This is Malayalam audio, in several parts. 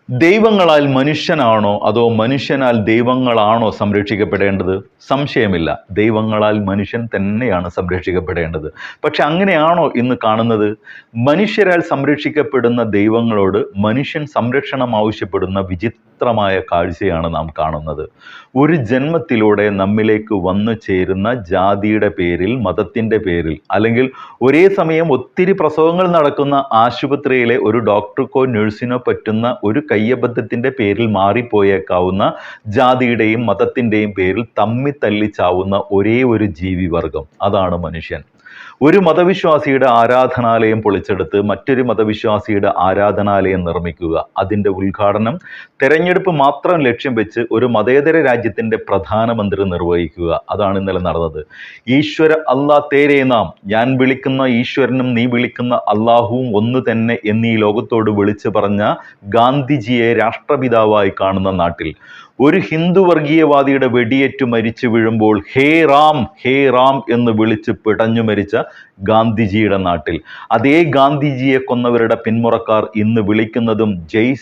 ദൈവങ്ങളാൽ മനുഷ്യനാണോ അതോ മനുഷ്യനാൽ ദൈവങ്ങളാണോ സംരക്ഷിക്കപ്പെടേണ്ടത്? സംശയമില്ല, ദൈവങ്ങളാൽ മനുഷ്യൻ തന്നെയാണ് സംരക്ഷിക്കപ്പെടേണ്ടത്. പക്ഷെ അങ്ങനെയാണോ ഇന്ന് കാണുന്നത്? മനുഷ്യരാൽ സംരക്ഷിക്കപ്പെടുന്ന ദൈവങ്ങളോട് മനുഷ്യൻ സംരക്ഷണം ആവശ്യപ്പെടുന്ന വിചിത്രമായ കാഴ്ചയാണ് നാം കാണുന്നത്. ഒരു ജന്മത്തിലൂടെ നമ്മിലേക്ക് വന്നു ചേരുന്ന ജാതിയുടെ പേരിൽ, മതത്തിൻ്റെ പേരിൽ, അല്ലെങ്കിൽ ഒരേ സമയം ഒത്തിരി പ്രസവങ്ങൾ നടക്കുന്ന ആശുപത്രിയിലെ ഒരു ഡോക്ടർക്കോ നഴ്സിനോ പറ്റുന്ന ഒരു കയ്യബദ്ധത്തിൻ്റെ പേരിൽ മാറിപ്പോയേക്കാവുന്ന ജാതിയുടെയും മതത്തിൻ്റെയും പേരിൽ തമ്മിത്തല്ലിച്ചാവുന്ന ഒരേ ഒരു ജീവിവർഗം, അതാണ് മനുഷ്യൻ. ഒരു മതവിശ്വാസിയുടെ ആരാധനാലയം പൊളിച്ചെടുത്ത് മറ്റൊരു മതവിശ്വാസിയുടെ ആരാധനാലയം നിർമ്മിക്കുക, അതിൻ്റെ ഉദ്ഘാടനം തെരഞ്ഞെടുപ്പ് മാത്രം ലക്ഷ്യം വെച്ച് ഒരു മതേതര രാജ്യത്തിൻ്റെ പ്രധാനമന്ത്രി നിർവഹിക്കുക, അതാണ് ഇന്നലെ നടന്നത്. ഈശ്വര അല്ലാ തേരേ നാം, ഞാൻ വിളിക്കുന്ന ഈശ്വരനും നീ വിളിക്കുന്ന അള്ളാഹുവും ഒന്ന് തന്നെ എന്നീ ലോകത്തോട് വിളിച്ചു പറഞ്ഞ ഗാന്ധിജിയെ രാഷ്ട്രപിതാവായി കാണുന്ന നാട്ടിൽ ഒരു ഹിന്ദു വർഗീയവാദിയുടെ വെടിയേറ്റ് മരിച്ചു വീഴുമ്പോൾ ഹേ റാം എന്ന് വിളിച്ച് പിടഞ്ഞു മരിച്ച ഗാന്ധിജിയുടെ നാട്ടിൽ അതേ ഗാന്ധിജിയെ കൊന്നവരുടെ പിന്മുറക്കാർ ഇന്ന് വിളിക്കുന്നതും ജയ്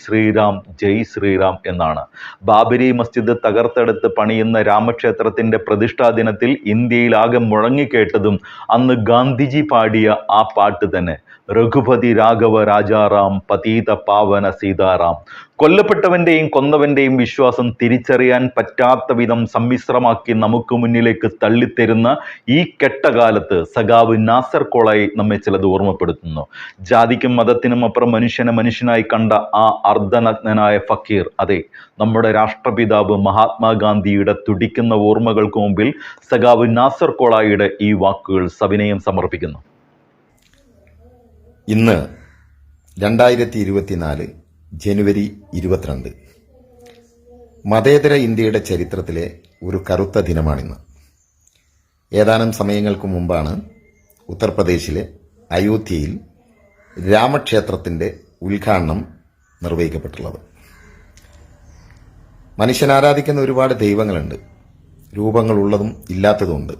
ശ്രീറാം എന്നാണ്. ബാബരി മസ്ജിദ് തകർത്തെടുത്ത് പണിയുന്ന രാമക്ഷേത്രത്തിൻ്റെ പ്രതിഷ്ഠാ ദിനത്തിൽ ഇന്ത്യയിലാകെ മുഴങ്ങിക്കേട്ടതും അന്ന് ഗാന്ധിജി പാടിയ ആ പാട്ട് തന്നെ, രഘുപതി രാഘവ രാജാറാം പതീത പാവന സീതാറാം. കൊല്ലപ്പെട്ടവൻ്റെയും കൊന്നവൻ്റെയും വിശ്വാസം തിരിച്ചറിയാൻ പറ്റാത്ത വിധം സമ്മിശ്രമാക്കി നമുക്ക് മുന്നിലേക്ക് തള്ളിത്തരുന്ന ഈ കെട്ടകാലത്ത് സഖാവ് നാസർ കോളായി നമ്മെ ചിലത് ഓർമ്മപ്പെടുത്തുന്നു. ജാതിക്കും മതത്തിനും അപ്പുറം മനുഷ്യനെ മനുഷ്യനായി കണ്ട ആ അർദ്ധനഗ്നനായ ഫക്കീർ, അതെ, നമ്മുടെ രാഷ്ട്രപിതാവ് മഹാത്മാഗാന്ധിയുടെ തുടിക്കുന്ന ഓർമ്മകൾക്ക് മുമ്പിൽ സഖാവ് നാസർ കോളായിയുടെ ഈ വാക്കുകൾ സവിനയം സമർപ്പിക്കുന്നു. ഇന്ന് 2024 ജനുവരി 22, മതേതര ഇന്ത്യയുടെ ചരിത്രത്തിലെ ഒരു കറുത്ത ദിനമാണിന്ന്. ഏതാനും സമയങ്ങൾക്ക് മുമ്പാണ് ഉത്തർപ്രദേശിലെ അയോധ്യയിൽ രാമക്ഷേത്രത്തിൻ്റെ ഉദ്ഘാടനം നിർവഹിക്കപ്പെട്ടുള്ളത്. മനുഷ്യൻ ആരാധിക്കുന്ന ഒരുപാട് ദൈവങ്ങളുണ്ട്, രൂപങ്ങളുള്ളതും ഇല്ലാത്തതുമുണ്ട്.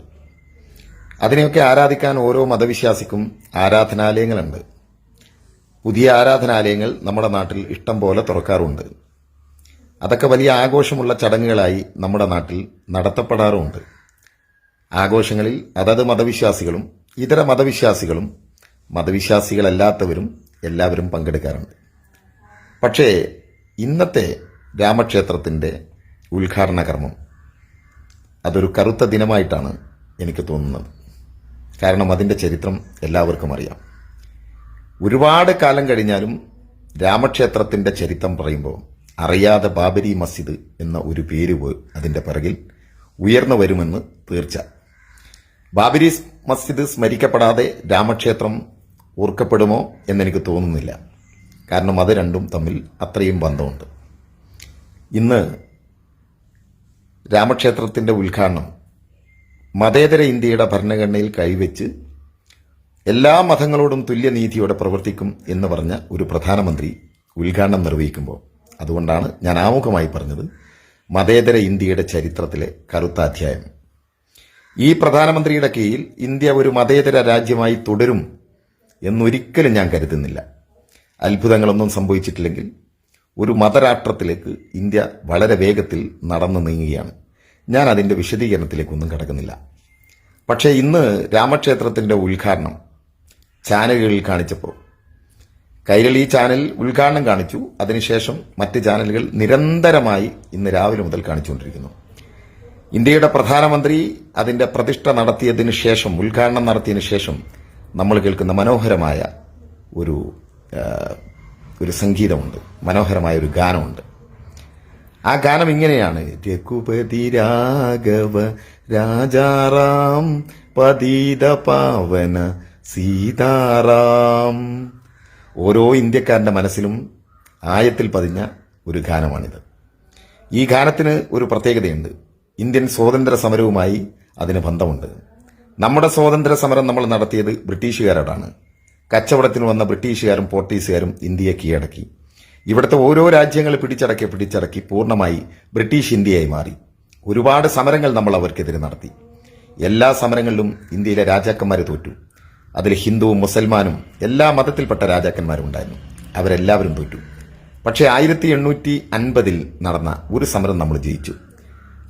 അതിനെയൊക്കെ ആരാധിക്കാൻ ഓരോ മതവിശ്വാസിക്കും ആരാധനാലയങ്ങളുണ്ട്. പുതിയ ആരാധനാലയങ്ങൾ നമ്മുടെ നാട്ടിൽ ഇഷ്ടം പോലെ തുറക്കാറുണ്ട്. അതൊക്കെ വലിയ ആഘോഷമുള്ള ചടങ്ങുകളായി നമ്മുടെ നാട്ടിൽ നടത്തപ്പെടാറുമുണ്ട്. ആഘോഷങ്ങളിൽ അതത് മതവിശ്വാസികളും ഇതര മതവിശ്വാസികളും മതവിശ്വാസികളല്ലാത്തവരും എല്ലാവരും പങ്കെടുക്കാറുണ്ട്. പക്ഷേ ഇന്നത്തെ രാമക്ഷേത്രത്തിൻ്റെ ഉദ്ഘാടന കർമ്മം അതൊരു കറുത്ത ദിനമായിട്ടാണ് എനിക്ക് തോന്നുന്നത്. കാരണം അതിൻ്റെ ചരിത്രം എല്ലാവർക്കും അറിയാം. ഒരുപാട് കാലം കഴിഞ്ഞാലും രാമക്ഷേത്രത്തിൻ്റെ ചരിത്രം പറയുമ്പോൾ അറിയാതെ ബാബരി മസ്ജിദ് എന്ന ഒരു പേര് അതിൻ്റെ പിറകിൽ ഉയർന്നു വരുമെന്ന് തീർച്ച. ബാബരി മസ്ജിദ് സ്മരിക്കപ്പെടാതെ രാമക്ഷേത്രം ഓർക്കപ്പെടുമോ എന്നെനിക്ക് തോന്നുന്നില്ല. കാരണം അത് രണ്ടും തമ്മിൽ അത്രയും ബന്ധമുണ്ട്. ഇന്ന് രാമക്ഷേത്രത്തിൻ്റെ ഉദ്ഘാടനം മതേതര ഇന്ത്യയുടെ ഭരണഘടനയിൽ കൈവച്ച് എല്ലാ മതങ്ങളോടും തുല്യനീതിയോടെ പ്രവർത്തിക്കും എന്ന് പറഞ്ഞ ഒരു പ്രധാനമന്ത്രി ഉദ്ഘാടനം നിർവഹിക്കുമ്പോൾ, അതുകൊണ്ടാണ് ഞാൻ ആമുഖമായി പറഞ്ഞത് മതേതര ഇന്ത്യയുടെ ചരിത്രത്തിലെ കറുത്ത അധ്യായം. ഈ പ്രധാനമന്ത്രിയുടെ കീഴിൽ ഇന്ത്യ ഒരു മതേതര രാജ്യമായി തുടരും എന്നൊരിക്കലും ഞാൻ കരുതുന്നില്ല. അത്ഭുതങ്ങളൊന്നും സംഭവിച്ചിട്ടില്ലെങ്കിൽ ഒരു മതരാഷ്ട്രത്തിലേക്ക് ഇന്ത്യ വളരെ വേഗത്തിൽ നടന്നു നീങ്ങുകയാണ്. ഞാൻ അതിൻ്റെ വിശദീകരണത്തിലേക്കൊന്നും കടക്കുന്നില്ല. പക്ഷേ ഇന്ന് രാമക്ഷേത്രത്തിൻ്റെ ഉദ്ഘാടനം ചാനലുകളിൽ കാണിച്ചപ്പോൾ കൈരളി ചാനൽ ഉദ്ഘാടനം കാണിച്ചു. അതിനുശേഷം മറ്റ് ചാനലുകൾ നിരന്തരമായി ഇന്ന് രാവിലെ മുതൽ കാണിച്ചുകൊണ്ടിരിക്കുന്നു. ഇന്ത്യയുടെ പ്രധാനമന്ത്രി അതിൻ്റെ പ്രതിഷ്ഠ നടത്തിയതിനു ശേഷം, ഉദ്ഘാടനം നടത്തിയതിനു ശേഷം നമ്മൾ കേൾക്കുന്ന മനോഹരമായ ഒരു സംഗീതമുണ്ട്, മനോഹരമായ ഒരു ഗാനമുണ്ട്. ആ ഗാനം ഇങ്ങനെയാണ്: രഘുപതി രാഘവ രാജാറാം പതീത പാവന സീതാറാം. ഓരോ ഇന്ത്യക്കാരൻ്റെ മനസ്സിലും ആയത്തിൽ പതിഞ്ഞ ഒരു ഗാനമാണിത്. ഈ ഗാനത്തിന് ഒരു പ്രത്യേകതയുണ്ട്. ഇന്ത്യൻ സ്വാതന്ത്ര്യ സമരവുമായി അതിന് ബന്ധമുണ്ട്. നമ്മുടെ സ്വാതന്ത്ര്യ സമരം നമ്മൾ നടത്തിയത് ബ്രിട്ടീഷുകാരോടാണ്. കച്ചവടത്തിന് വന്ന ബ്രിട്ടീഷുകാരും പോർട്ടീസുകാരും ഇന്ത്യയെ കീഴടക്കി. ഇവിടുത്തെ ഓരോ രാജ്യങ്ങൾ പിടിച്ചടക്കി പൂർണ്ണമായി ബ്രിട്ടീഷ് ഇന്ത്യയായി മാറി. ഒരുപാട് സമരങ്ങൾ നമ്മൾ അവർക്കെതിരെ നടത്തി. എല്ലാ സമരങ്ങളിലും ഇന്ത്യയിലെ രാജാക്കന്മാർ തോറ്റു. അതിൽ ഹിന്ദുവും മുസൽമാനും എല്ലാ മതത്തിൽപ്പെട്ട രാജാക്കന്മാരും ഉണ്ടായിരുന്നു. അവരെല്ലാവരും തോറ്റു. പക്ഷേ 1850 നടന്ന ഒരു സമരം നമ്മൾ ജയിച്ചു.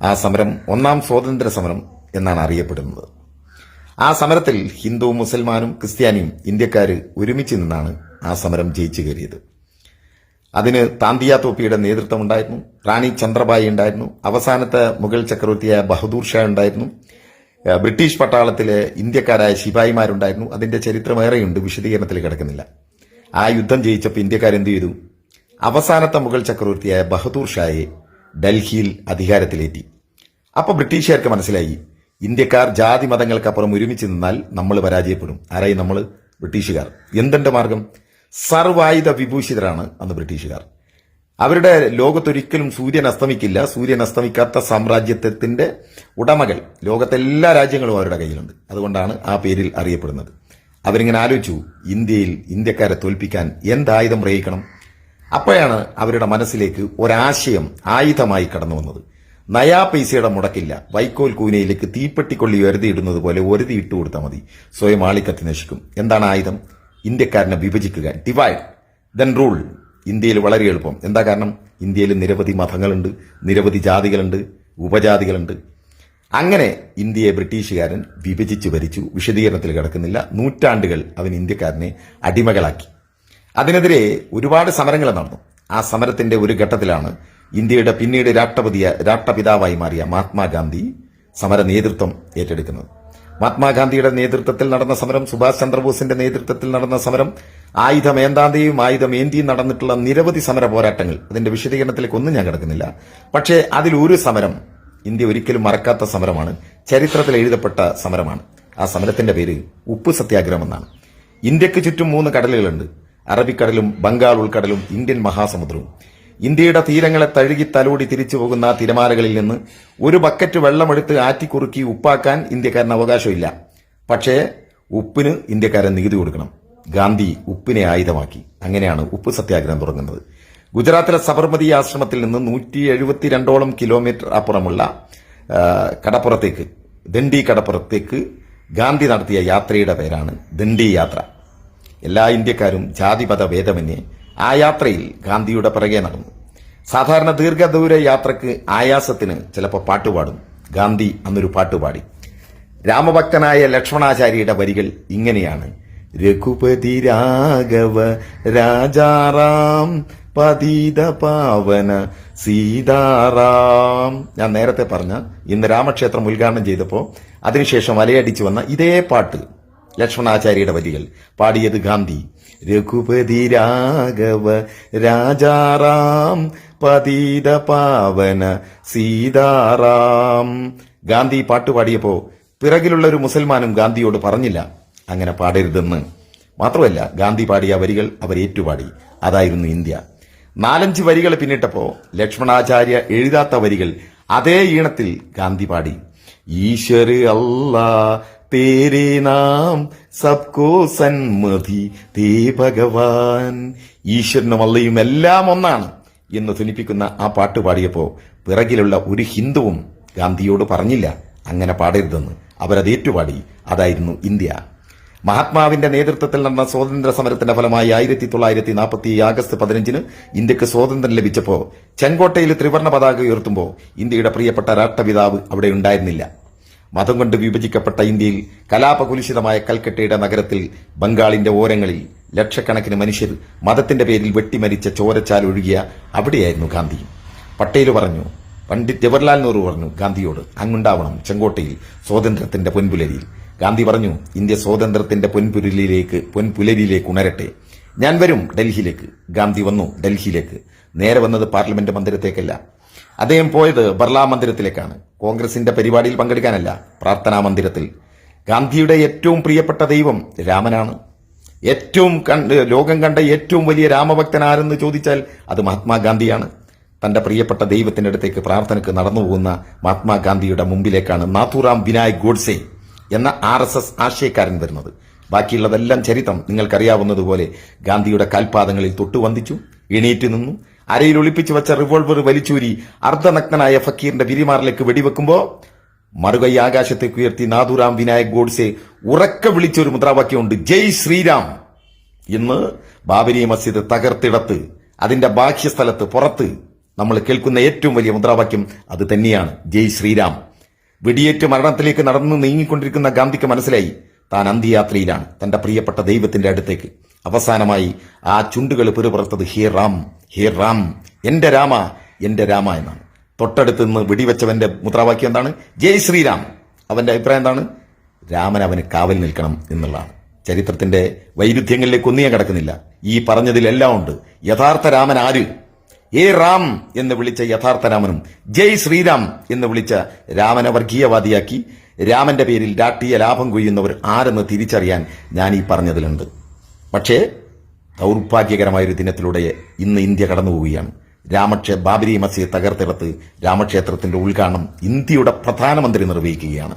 ആ സമരം ഒന്നാം സ്വാതന്ത്ര്യ സമരം എന്നാണ് അറിയപ്പെടുന്നത്. ആ സമരത്തിൽ ഹിന്ദു, മുസൽമാനും ക്രിസ്ത്യാനിയും ഇന്ത്യക്കാർ ഒരുമിച്ച് നിന്നാണ് ആ സമരം ജയിച്ചു കയറിയത്. അതിന് താന്തിയ തോപ്പിയുടെ നേതൃത്വം ഉണ്ടായിരുന്നു, റാണി ചന്ദ്രബായി ഉണ്ടായിരുന്നു, അവസാനത്തെ മുഗൾ ചക്രവർത്തിയായ ബഹദൂർ ഷാ ഉണ്ടായിരുന്നു, ബ്രിട്ടീഷ് പട്ടാളത്തിലെ ഇന്ത്യക്കാരായ ശിപായിമാരുണ്ടായിരുന്നു. അതിന്റെ ചരിത്രമേറെയുണ്ട്, വിശദീകരണത്തിൽ കിടക്കുന്നില്ല. ആ യുദ്ധം ജയിച്ചപ്പോൾ ഇന്ത്യക്കാരെന്ത് ചെയ്തു? അവസാനത്തെ മുഗൾ ചക്രവർത്തിയായ ബഹദൂർ ഷായെ ഡൽഹിയിൽ അധികാരത്തിലേറ്റി. അപ്പൊ ബ്രിട്ടീഷുകാർക്ക് മനസ്സിലായി, ഇന്ത്യക്കാർ ജാതി മതങ്ങൾക്കപ്പുറം ഒരുമിച്ച് നിന്നാൽ നമ്മൾ പരാജയപ്പെടും. ആരായി? നമ്മൾ ബ്രിട്ടീഷുകാർ. എന്തിന്റെ മാർഗം? സർവായുധ വിഭൂഷിതരാണ് അന്ന് ബ്രിട്ടീഷുകാർ. അവരുടെ ലോകത്തൊരിക്കലും സൂര്യൻ അസ്തമിക്കില്ല. സൂര്യൻ അസ്തമിക്കാത്ത സാമ്രാജ്യത്വത്തിന്റെ ഉടമകൾ ലോകത്തെ എല്ലാ രാജ്യങ്ങളും അവരുടെ കയ്യിലുണ്ട്. അതുകൊണ്ടാണ് ആ പേരിൽ അറിയപ്പെടുന്നത്. അവരിങ്ങനെ ആലോചിച്ചു, ഇന്ത്യയിൽ ഇന്ത്യക്കാരെ തോൽപ്പിക്കാൻ എന്തായുധം പ്രയോഗിക്കണം? അപ്പോഴാണ് അവരുടെ മനസ്സിലേക്ക് ഒരാശയം ആയുധമായി കടന്നു വന്നത്. നയാ പൈസയുടെ മുടക്കില്ല. വൈക്കോൽ കൂനയിലേക്ക് തീപ്പെട്ടിക്കൊള്ളി ഒരുതിയിടുന്നത് പോലെ ഒരുതി ഇട്ടു കൊടുത്താൽ മതി, സ്വയം ആളിക്കത്തി നശിക്കും. എന്താണ് ആയുധം? ഇന്ത്യക്കാരനെ വിഭജിക്കുക, ഡിവൈഡ് ദെൻ റൂൾ. ഇന്ത്യയിൽ വളരെ എളുപ്പം. എന്താ കാരണം? ഇന്ത്യയിൽ നിരവധി മതങ്ങളുണ്ട്, നിരവധി ജാതികളുണ്ട്, ഉപജാതികളുണ്ട്. അങ്ങനെ ഇന്ത്യയെ ബ്രിട്ടീഷുകാരൻ വിഭജിച്ചു ഭരിച്ചു. വിശദീകരണത്തിൽ കിടക്കുന്നില്ല. നൂറ്റാണ്ടുകൾ അവൻ ഇന്ത്യക്കാരനെ അടിമകളാക്കി. അതിനെതിരെ ഒരുപാട് സമരങ്ങൾ നടന്നു. ആ സമരത്തിന്റെ ഒരു ഘട്ടത്തിലാണ് ഇന്ത്യയുടെ പിന്നീട് രാഷ്ട്രപിതാവായി മാറിയ മഹാത്മാഗാന്ധി സമര നേതൃത്വം ഏറ്റെടുക്കുന്നത്. മഹാത്മാഗാന്ധിയുടെ നേതൃത്വത്തിൽ നടന്ന സമരം, സുഭാഷ് ചന്ദ്രബോസിന്റെ നേതൃത്വത്തിൽ നടന്ന സമരം, ആയുധമേന്താന്തിയും ആയുധമേന്തിയും നടന്നിട്ടുള്ള നിരവധി സമര പോരാട്ടങ്ങൾ. അതിന്റെ വിശദീകരണത്തിലേക്ക് ഒന്നും ഞാൻ കിടക്കുന്നില്ല. പക്ഷേ അതിലൊരു സമരം ഇന്ത്യ ഒരിക്കലും മറക്കാത്ത സമരമാണ്, ചരിത്രത്തിൽ എഴുതപ്പെട്ട സമരമാണ്. ആ സമരത്തിന്റെ പേര് ഉപ്പ് സത്യാഗ്രഹം എന്നാണ്. ഇന്ത്യക്ക് ചുറ്റും 3 കടലുകളുണ്ട്, അറബിക്കടലും ബംഗാൾ ഉൾക്കടലും ഇന്ത്യൻ മഹാസമുദ്രവും. ഇന്ത്യയുടെ തീരങ്ങളെ തഴുകി തലോടി തിരിച്ചു പോകുന്ന ആ തിരമാലകളിൽ നിന്ന് ഒരു ബക്കറ്റ് വെള്ളമെടുത്ത് ആറ്റിക്കുറുക്കി ഉപ്പാക്കാൻ ഇന്ത്യക്കാരന് അവകാശമില്ല. പക്ഷേ ഉപ്പിന് ഇന്ത്യക്കാരൻ നികുതി കൊടുക്കണം. ഗാന്ധി ഉപ്പിനെ ആയുധമാക്കി. അങ്ങനെയാണ് ഉപ്പ് സത്യാഗ്രഹം തുടങ്ങുന്നത്. ഗുജറാത്തിലെ സബർമതി ആശ്രമത്തിൽ നിന്ന് 172ഓളം കിലോമീറ്റർ അപ്പുറമുള്ള കടപ്പുറത്തേക്ക്, ദണ്ഡി കടപ്പുറത്തേക്ക് ഗാന്ധി നടത്തിയ യാത്രയുടെ പേരാണ് ദണ്ഡി യാത്ര. എല്ലാ ഇന്ത്യക്കാരും ജാതിമത ഭേദമന്യേ ആ യാത്രയിൽ ഗാന്ധിയുടെ പിറകെ നടന്നു. സാധാരണ ദീർഘദൂര യാത്രക്ക് ആയാസത്തിന് ചിലപ്പോൾ പാട്ടുപാടും. ഗാന്ധി അന്നൊരു പാട്ടുപാടി. രാമഭക്തനായ ലക്ഷ്മണാചാര്യയുടെ വരികൾ ഇങ്ങനെയാണ്: രഘുപതി രാഘവ രാജാറാം പതിത പാവന സീതാറാം. ഞാൻ നേരത്തെ പറഞ്ഞ ഇന്ന് രാമക്ഷേത്രം ഉദ്ഘാടനം ചെയ്തപ്പോൾ അതിനുശേഷം വലയടിച്ചു വന്ന ഇതേ പാട്ട്, ലക്ഷ്മണാചാര്യയുടെ വരികൾ പാടിയത് ഗാന്ധി. രഘുപതി രാഘവ രാജാറാം പതിത പാവന സീതാറാം. ഗാന്ധി പാട്ട് പാടിയപ്പോ പിറകിലുള്ള ഒരു മുസൽമാനും ഗാന്ധിയോട് പറഞ്ഞില്ല അങ്ങനെ പാടരുതെന്ന്. മാത്രമല്ല, ഗാന്ധി പാടിയ വരികൾ അവർ ഏറ്റുപാടി. അതായിരുന്നു ഇന്ത്യ. 4-5 വരികൾ പിന്നിട്ടപ്പോ ലക്ഷ്മണാചാര്യ എഴുതാത്ത വരികൾ അതേ ഈണത്തിൽ ഗാന്ധി പാടി. ഈശ്വര അല്ലാ തേരെ നാം സബ്കോ സന്മതി തേ ഭഗവാൻ. ഈശ്വരനും അള്ളയും എല്ലാം ഒന്നാണ് എന്ന് ധ്വനിപ്പിക്കുന്ന ആ പാട്ട് പാടിയപ്പോ പിറകിലുള്ള ഒരു ഹിന്ദുവും ഗാന്ധിയോട് പറഞ്ഞില്ല അങ്ങനെ പാടരുതെന്ന്. അവരത് ഏറ്റുപാടി. അതായിരുന്നു ഇന്ത്യ. മഹാത്മാവിന്റെ നേതൃത്വത്തിൽ നടന്ന സ്വാതന്ത്ര്യ സമരത്തിന്റെ ഫലമായി 1947 ആഗസ്റ്റ് 15 ഇന്ത്യക്ക് സ്വാതന്ത്ര്യം ലഭിച്ചപ്പോൾ ചെങ്കോട്ടയിൽ ത്രിവർണ്ണ പതാക ഉയർത്തുമ്പോൾ ഇന്ത്യയുടെ പ്രിയപ്പെട്ട രാഷ്ട്രപിതാവ് അവിടെ ഉണ്ടായിരുന്നില്ല. മതം കൊണ്ട് വിഭജിക്കപ്പെട്ട ഇന്ത്യയിൽ കലാപകുലുഷിതമായ കൽക്കട്ടയുടെ നഗരത്തിൽ ബംഗാളിന്റെ ഓരങ്ങളിൽ ലക്ഷക്കണക്കിന് മനുഷ്യർ മതത്തിന്റെ പേരിൽ വെട്ടിമരിച്ച ചോരച്ചാൽ ഒഴുകിയ അവിടെയായിരുന്നു ഗാന്ധി. പട്ടേൽ പറഞ്ഞു, പണ്ഡിറ്റ് ജവഹർലാൽ നെഹ്റു പറഞ്ഞു ഗാന്ധിയോട്, അങ്ങുണ്ടാവണം ചെങ്കോട്ടയിൽ സ്വാതന്ത്ര്യത്തിന്റെ പൊൻപുലരിയിൽ. ഗാന്ധി പറഞ്ഞു, ഇന്ത്യ സ്വാതന്ത്ര്യത്തിന്റെ പൊൻപുലരിയിലേക്ക് ഉണരട്ടെ, ഞാൻ വരും ഡൽഹിയിലേക്ക്. ഗാന്ധി വന്നു ഡൽഹിയിലേക്ക്. നേരെ വന്നത് പാർലമെന്റ് മന്ദിരത്തേക്കല്ല, അദ്ദേഹം പോയത് ബർലാ മന്ദിരത്തിലേക്കാണ്. കോൺഗ്രസിന്റെ പരിപാടിയിൽ പങ്കെടുക്കാനല്ല, പ്രാർത്ഥനാ മന്ദിരത്തിൽ. ഗാന്ധിയുടെ ഏറ്റവും പ്രിയപ്പെട്ട ദൈവം രാമനാണ്. ലോകം കണ്ട ഏറ്റവും വലിയ രാമഭക്തനാരെന്ന് ചോദിച്ചാൽ അത് മഹാത്മാഗാന്ധിയാണ്. തന്റെ പ്രിയപ്പെട്ട ദൈവത്തിന്റെ അടുത്തേക്ക് പ്രാർത്ഥനയ്ക്ക് നടന്നുപോകുന്ന മഹാത്മാഗാന്ധിയുടെ മുമ്പിലേക്കാണ് നാഥുറാം വിനായക് ഗോഡ്സെ എന്ന RSS ആശയക്കാരൻ വരുന്നത്. ബാക്കിയുള്ളതെല്ലാം ചരിത്രം നിങ്ങൾക്കറിയാവുന്നതുപോലെ ഗാന്ധിയുടെ കാൽപാദങ്ങളിൽ തൊട്ടുവന്ദിച്ചു, എണീറ്റ് നിന്നു. അരയിൽ ഒളിപ്പിച്ചു വെച്ച റിവോൾവർ വലിച്ചൂരി അർദ്ധനഗ്നനായ ഫക്കീറിന്റെ വിരിമാറിലേക്ക് വെടിവെക്കുമ്പോ മറുകൈ ആകാശത്തേക്ക് ഉയർത്തി നാഥുറാം വിനായക് ഗോഡ്സെ ഉറക്കെ വിളിച്ചൊരു മുദ്രാവാക്യമുണ്ട്, ജയ് ശ്രീരാം. ഇന്ന് ബാബരി മസ്ജിദ് തകർത്തിടത്ത് അതിന്റെ ബാഹ്യസ്ഥലത്ത് പുറത്ത് നമ്മൾ കേൾക്കുന്ന ഏറ്റവും വലിയ മുദ്രാവാക്യം അത് തന്നെയാണ്, ജയ് ശ്രീരാം. വെടിയേറ്റ് മരണത്തിലേക്ക് നടന്നു നീങ്ങിക്കൊണ്ടിരിക്കുന്ന ഗാന്ധിക്ക് മനസ്സിലായി താൻ അന്ത്യയാത്രയിലാണ്, തന്റെ പ്രിയപ്പെട്ട ദൈവത്തിന്റെ അടുത്തേക്ക്. അവസാനമായി ആ ചുണ്ടുകൾ പിറുപുറത്തത് ഹേ റാം, ഹേ റാം, എന്റെ രാമ, എന്റെ രാമ എന്നാണ്. തൊട്ടടുത്ത് നിന്ന് വെടിവെച്ചവന്റെ മുദ്രാവാക്യം എന്താണ്? ജയ് ശ്രീരാം. അവന്റെ അഭിപ്രായം എന്താണ്? രാമൻ അവന് കാവൽ നിൽക്കണം എന്നുള്ളതാണ്. ചരിത്രത്തിന്റെ വൈരുദ്ധ്യങ്ങളിലേക്ക് ഒന്നും ഞാൻ കിടക്കുന്നില്ല. ഈ പറഞ്ഞതിലെല്ലാം ഉണ്ട്. യഥാർത്ഥ രാമൻ ആര്? ഏ റാം എന്ന് വിളിച്ച യഥാർത്ഥ രാമനും ജയ് ശ്രീരാം എന്ന് വിളിച്ച രാമനെ വർഗീയവാദിയാക്കി രാമന്റെ പേരിൽ രാഷ്ട്രീയ ലാഭം കൊയ്യുന്നവർ ആരെന്ന് തിരിച്ചറിയാൻ ഞാൻ ഈ പറഞ്ഞതിലുണ്ട്. പക്ഷേ ദൗർഭാഗ്യകരമായൊരു ദിനത്തിലൂടെ ഇന്ന് ഇന്ത്യ കടന്നുപോവുകയാണ്. ബാബരി മസ്ജിദ് തകർത്തെടുത്ത് രാമക്ഷേത്രത്തിന്റെ ഉദ്ഘാടനം ഇന്ത്യയുടെ പ്രധാനമന്ത്രി നിർവഹിക്കുകയാണ്.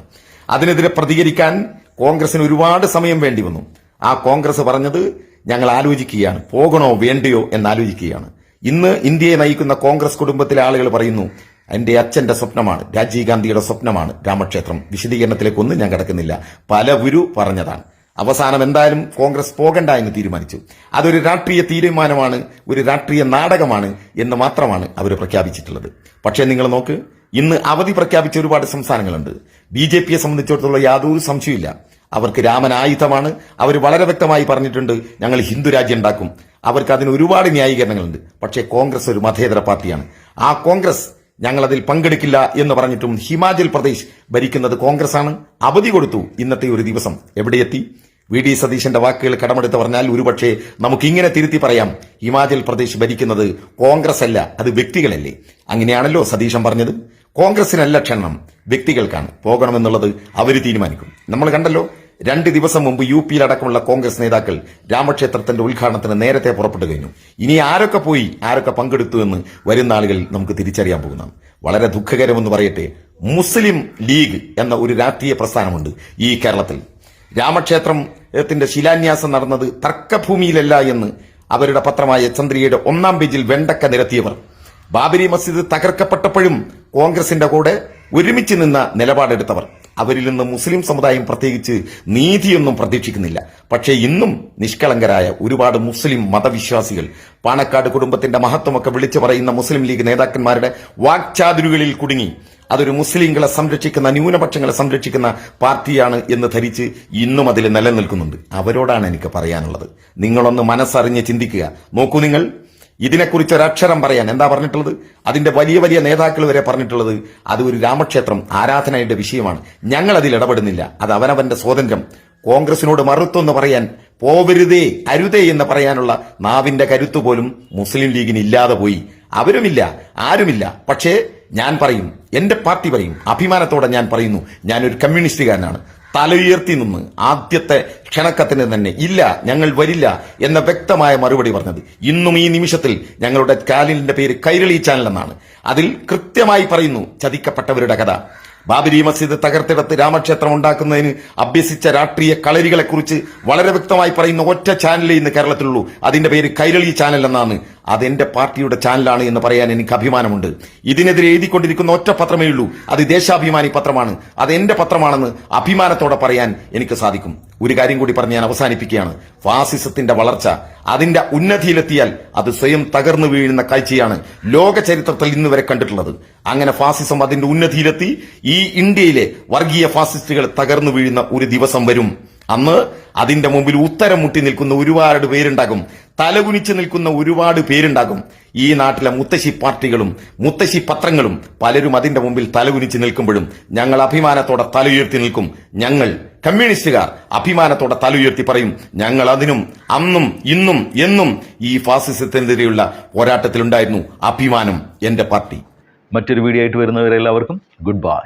അതിനെതിരെ പ്രതികരിക്കാൻ കോൺഗ്രസിന് ഒരുപാട് സമയം വേണ്ടി വന്നു. ആ കോൺഗ്രസ് പറഞ്ഞത് ഞങ്ങൾ ആലോചിക്കുകയാണ്, പോകണോ വേണ്ടയോ എന്നാലോചിക്കുകയാണ്. ഇന്ന് ഇന്ത്യയെ നയിക്കുന്ന കോൺഗ്രസ് കുടുംബത്തിലെ ആളുകൾ പറയുന്നു, എന്റെ അച്ഛന്റെ സ്വപ്നമാണ്, രാജീവ് ഗാന്ധിയുടെ സ്വപ്നമാണ് രാമക്ഷേത്രം. വിശദീകരണത്തിലേക്കൊന്നും ഞാൻ കിടക്കുന്നില്ല, പലവരും പറഞ്ഞതാണ്. അവസാനം എന്തായാലും കോൺഗ്രസ് പോകണ്ട എന്ന് തീരുമാനിച്ചു. അതൊരു രാഷ്ട്രീയ തീരുമാനമാണ്, ഒരു രാഷ്ട്രീയ നാടകമാണ് എന്ന് മാത്രമാണ് അവർ പ്രഖ്യാപിച്ചിട്ടുള്ളത്. പക്ഷേ നിങ്ങൾ നോക്ക്, ഇന്ന് അവധി പ്രഖ്യാപിച്ച ഒരുപാട് സംസ്ഥാനങ്ങളുണ്ട്. BJPയെ സംബന്ധിച്ചിടത്തോളം യാതൊരു സംശയമില്ല, അവർക്ക് രാമൻ ആയുധമാണ്. അവർ വളരെ വ്യക്തമായി പറഞ്ഞിട്ടുണ്ട്, ഞങ്ങൾ ഹിന്ദു രാജ്യം ഉണ്ടാക്കും. അവർക്ക് അതിന് ഒരുപാട് ന്യായീകരണങ്ങളുണ്ട്. പക്ഷേ കോൺഗ്രസ് ഒരു മതേതര പാർട്ടിയാണ്. ആ കോൺഗ്രസ് ഞങ്ങൾ അതിൽ പങ്കെടുക്കില്ല എന്ന് പറഞ്ഞിട്ടും ഹിമാചൽ പ്രദേശ് ഭരിക്കുന്നത് കോൺഗ്രസ് ആണ്. അവധി കൊടുത്തു. ഇന്നത്തെ ഒരു ദിവസം എവിടെയെത്തി? VD സതീശന്റെ വാക്കുകൾ കടമെടുത്ത് പറഞ്ഞാൽ ഒരുപക്ഷെ നമുക്കിങ്ങനെ തിരുത്തി പറയാം, ഹിമാചൽ പ്രദേശ് ഭരിക്കുന്നത് കോൺഗ്രസ് അല്ല, അത് വ്യക്തികളല്ലേ. അങ്ങനെയാണല്ലോ സതീശൻ പറഞ്ഞത്. കോൺഗ്രസിനല്ല ക്ഷണം, വ്യക്തികൾക്കാണ്. പോകണമെന്നുള്ളത് അവർ തീരുമാനിക്കും. നമ്മൾ കണ്ടല്ലോ, 2 ദിവസം മുമ്പ് UP അടക്കമുള്ള കോൺഗ്രസ് നേതാക്കൾ രാമക്ഷേത്രത്തിന്റെ ഉദ്ഘാടനത്തിന് നേരത്തെ പുറപ്പെട്ടു കഴിഞ്ഞു. ഇനി ആരൊക്കെ പോയി, ആരൊക്കെ പങ്കെടുത്തു എന്ന് വരുന്ന ആളുകൾ നമുക്ക് തിരിച്ചറിയാൻ പോകുന്നതാണ്. വളരെ ദുഃഖകരമെന്ന് പറയട്ടെ, മുസ്ലിം ലീഗ് എന്ന ഒരു രാഷ്ട്രീയ പ്രസ്ഥാനമുണ്ട് ഈ കേരളത്തിൽ. രാമക്ഷേത്രത്തിന്റെ ശിലാന്യാസം നടന്നത് തർക്കഭൂമിയിലല്ല എന്ന് അവരുടെ പത്രമായ ചന്ദ്രികയുടെ 1-ാം പേജിൽ വെണ്ടക്ക നിരത്തിയവർ, ബാബരി മസ്ജിദ് തകർക്കപ്പെട്ടപ്പോഴും കോൺഗ്രസിന്റെ കൂടെ ഒരുമിച്ച് നിന്ന നിലപാടെടുത്തവർ, അവരിൽ നിന്ന് മുസ്ലിം സമുദായം പ്രത്യേകിച്ച് നീതിയൊന്നും പ്രതീക്ഷിക്കുന്നില്ല. പക്ഷേ ഇന്നും നിഷ്കളങ്കരായ ഒരുപാട് മുസ്ലിം മതവിശ്വാസികൾ, പാണക്കാട് കുടുംബത്തിന്റെ മഹത്വമൊക്കെ വിളിച്ചു പറയുന്ന മുസ്ലിം ലീഗ് നേതാക്കന്മാരുടെ വാക്ചാതുരുകളിൽ കുടുങ്ങി അതൊരു മുസ്ലിങ്ങളെ സംരക്ഷിക്കുന്ന, ന്യൂനപക്ഷങ്ങളെ സംരക്ഷിക്കുന്ന പാർട്ടിയാണ് എന്ന് ധരിച്ച് ഇന്നും അതിൽ നിലനിൽക്കുന്നുണ്ട്. അവരോടാണ് എനിക്ക് പറയാനുള്ളത്, നിങ്ങളൊന്ന് മനസ്സറിഞ്ഞ് ചിന്തിക്കുക. നോക്കൂ, നിങ്ങൾ ഇതിനെക്കുറിച്ച് ഒരക്ഷരം പറയാൻ എന്താ പറഞ്ഞിട്ടുള്ളത്? അതിന്റെ വലിയ വലിയ നേതാക്കൾ വരെ പറഞ്ഞിട്ടുള്ളത് അത് ഒരു രാമക്ഷേത്രം ആരാധനയുടെ വിഷയമാണ്, ഞങ്ങൾ അതിൽ ഇടപെടുന്നില്ല, അത് അവനവന്റെ സ്വാതന്ത്ര്യം. കോൺഗ്രസിനോട് മറുത്തൊന്ന് പറയാൻ, പോവരുതേ അരുതേ എന്ന് പറയാനുള്ള നാവിന്റെ കരുത്ത് പോലും മുസ്ലിം ലീഗിന് ഇല്ലാതെ പോയി. അവരുമില്ല, ആരുമില്ല. പക്ഷേ ഞാൻ പറയും, എന്റെ പാർട്ടി പറയും, അഭിമാനത്തോടെ ഞാൻ പറയുന്നു, ഞാനൊരു കമ്മ്യൂണിസ്റ്റുകാരനാണ്. തല ഉയർത്തി നിന്ന് ആദ്യത്തെ ക്ഷണക്കത്തിന് തന്നെ ഇല്ല, ഞങ്ങൾ വരില്ല എന്ന വ്യക്തമായ മറുപടി പറഞ്ഞത്. ഇന്നും ഈ നിമിഷത്തിൽ ഞങ്ങളുടെ ചാനലിന്റെ പേര് കൈരളി ചാനൽ എന്നാണ്. അതിൽ കൃത്യമായി പറയുന്നു ചതിക്കപ്പെട്ടവരുടെ കഥ. ബാബരി മസ്ജിദ് തകർത്തെടുത്ത് രാമക്ഷേത്രം ഉണ്ടാക്കുന്നതിന് അഭ്യസിച്ച രാഷ്ട്രീയ കളരികളെക്കുറിച്ച് വളരെ വ്യക്തമായി പറയുന്ന ഒറ്റ ചാനലേ ഇന്ന് കേരളത്തിലുള്ളൂ. അതിന്റെ പേര് കൈരളി ചാനൽ എന്നാണ്. അതെന്റെ പാർട്ടിയുടെ ചാനലാണ് എന്ന് പറയാൻ എനിക്ക് അഭിമാനമുണ്ട്. ഇതിനെതിരെ എഴുതിക്കൊണ്ടിരിക്കുന്ന ഒറ്റ പത്രമേ ഉള്ളൂ, അത് ദേശാഭിമാനി പത്രമാണ്. അത് എന്റെ പത്രമാണെന്ന് അഭിമാനത്തോടെ പറയാൻ എനിക്ക് സാധിക്കും. ഒരു കാര്യം കൂടി പറഞ്ഞ് ഞാൻ അവസാനിപ്പിക്കുകയാണ്. ഫാസിസത്തിന്റെ വളർച്ച അതിന്റെ ഉന്നതിയിലെത്തിയാൽ അത് സ്വയം തകർന്നു വീഴുന്ന കാഴ്ചയാണ് ലോക ചരിത്രത്തിൽ ഇന്ന് വരെ കണ്ടിട്ടുള്ളത്. അങ്ങനെ ഫാസിസം അതിന്റെ ഉന്നതിയിലെത്തി ഈ ഇന്ത്യയിലെ വർഗീയ ഫാസിസ്റ്റുകൾ തകർന്നു വീഴുന്ന ഒരു ദിവസം വരും. അന്ന് അതിന്റെ മുമ്പിൽ ഉത്തരം മുട്ടി നിൽക്കുന്ന ഒരുപാട് പേരുണ്ടാകും, തലകുനിച്ച് നിൽക്കുന്ന ഒരുപാട് പേരുണ്ടാകും. ഈ നാട്ടിലെ മുത്തശ്ശി പാർട്ടികളും മുത്തശ്ശി പത്രങ്ങളും പലരും അതിന്റെ മുമ്പിൽ തലകുനിച്ച് നിൽക്കുമ്പോഴും ഞങ്ങൾ അഭിമാനത്തോടെ തലയുയർത്തി നിൽക്കും. ഞങ്ങൾ കമ്മ്യൂണിസ്റ്റുകാർ അഭിമാനത്തോടെ തലയുയർത്തി പറയും, ഞങ്ങൾ അതിനും അന്നും ഇന്നും എന്നും ഈ ഫാസിസത്തിനെതിരെയുള്ള പോരാട്ടത്തിലുണ്ടായിരുന്നു. അഭിമാനം എന്റെ പാർട്ടി. മറ്റൊരു വീഡിയോ ആയിട്ട് വരുന്നവരെല്ലാവർക്കും ഗുഡ് ബൈ.